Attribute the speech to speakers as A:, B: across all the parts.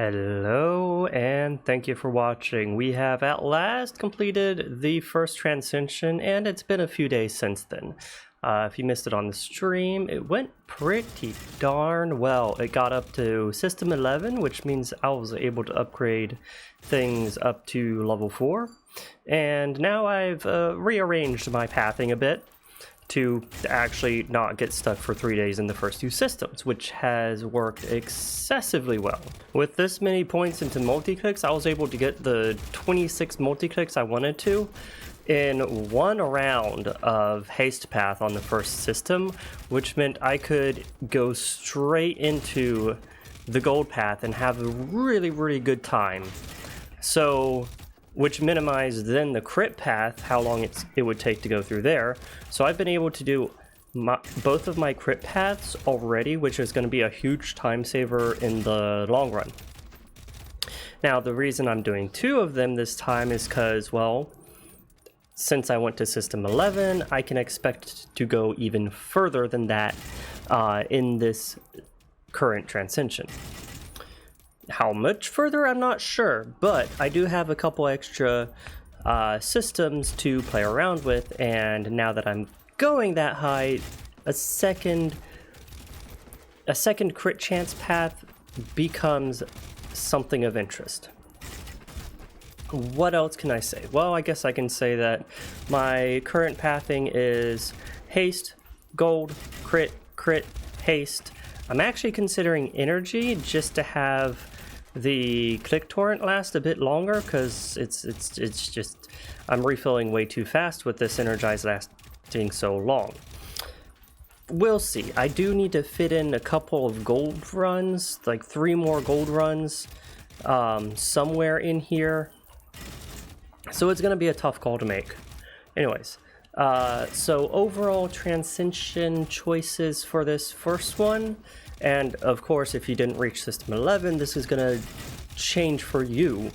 A: Hello and thank you for watching. We have at last completed the first Transcension and it's been a few days since then. If you missed it on the stream, it went pretty darn well. It got up to System 11, which means I was able to upgrade things up to level 4. And now I've rearranged my pathing a bit to actually not get stuck for 3 days in the first two systems, which has worked excessively well. With this many points into multi-clicks, I was able to get the 26 multi-clicks I wanted to in one round of haste path on the first system, which meant I could go straight into the gold path and have a really good time. So which minimized then the crit path, how long it would take to go through there. So I've been able to do both of my crit paths already, which is going to be a huge time saver in the long run. Now, the reason I'm doing 2 of them this time is because, well, since I went to System 11, I can expect to go even further than that in this current Transcension. How much further, I'm not sure, but I do have a couple extra systems to play around with, and now that I'm going that high, a second crit chance path becomes something of interest. What else can I say? Well, I guess I can say that my current pathing is haste, gold, crit, haste. I'm actually considering energy just to have the click torrent last a bit longer, because it's just I'm refilling way too fast with this energize lasting so long. We'll see. I do need to fit in a couple of gold runs, like 3 more gold runs somewhere in here, so it's gonna be a tough call to make. Anyways, so overall Transcension choices for this first one. And of course, if you didn't reach System 11, this is going to change for you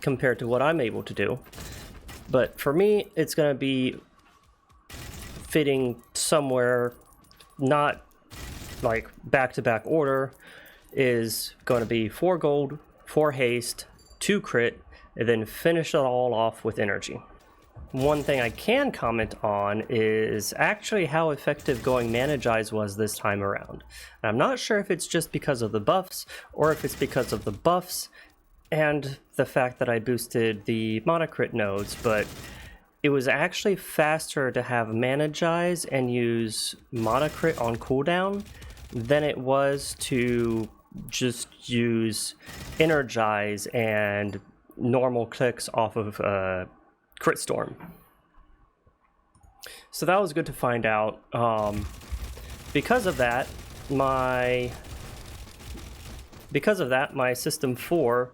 A: compared to what I'm able to do. But for me, it's going to be fitting somewhere, not like back-to-back order, is going to be 4 gold, 4 haste, 2 crit, and then finish it all off with energy. One thing I can comment on is actually how effective going Managize was this time around. And I'm not sure if it's just because of the buffs, or if it's because of the buffs and the fact that I boosted the monocrit nodes, but it was actually faster to have Managize and use monocrit on cooldown than it was to just use Energize and normal clicks off of Crit Storm. So that was good to find out. Because of that, my System 4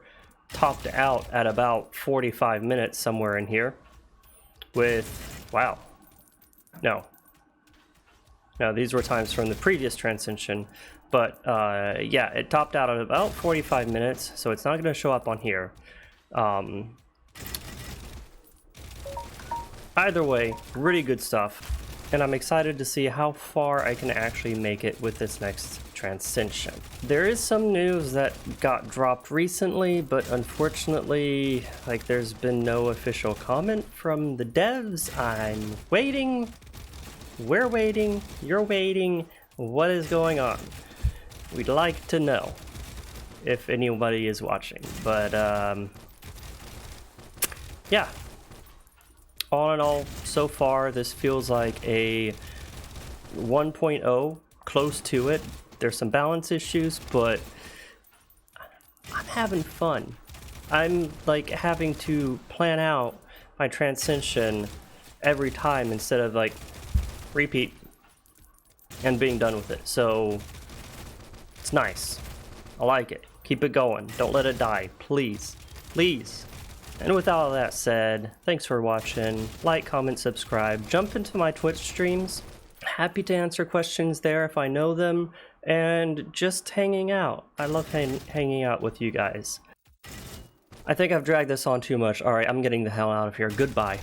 A: topped out at about 45 minutes somewhere in here with, wow, no, these were times from the previous Transcension, but yeah, it topped out at about 45 minutes, so it's not going to show up on here. Either way, really good stuff, and I'm excited to see how far I can actually make it with this next Transcension. There is some news that got dropped recently, but unfortunately, like, there's been no official comment from the devs. I'm waiting, we're waiting, you're waiting. What is going on? We'd like to know if anybody is watching, but yeah. All in all, so far, this feels like a 1.0, close to it. There's some balance issues, but I'm having fun. I'm like having to plan out my Transcension every time instead of like repeat and being done with it. So it's nice. I like it. Keep it going. Don't let it die, please. Please. And with all that said, thanks for watching. Like, comment, subscribe. Jump into my Twitch streams. Happy to answer questions there if I know them. And just hanging out. I love hanging out with you guys. I think I've dragged this on too much. Alright, I'm getting the hell out of here. Goodbye.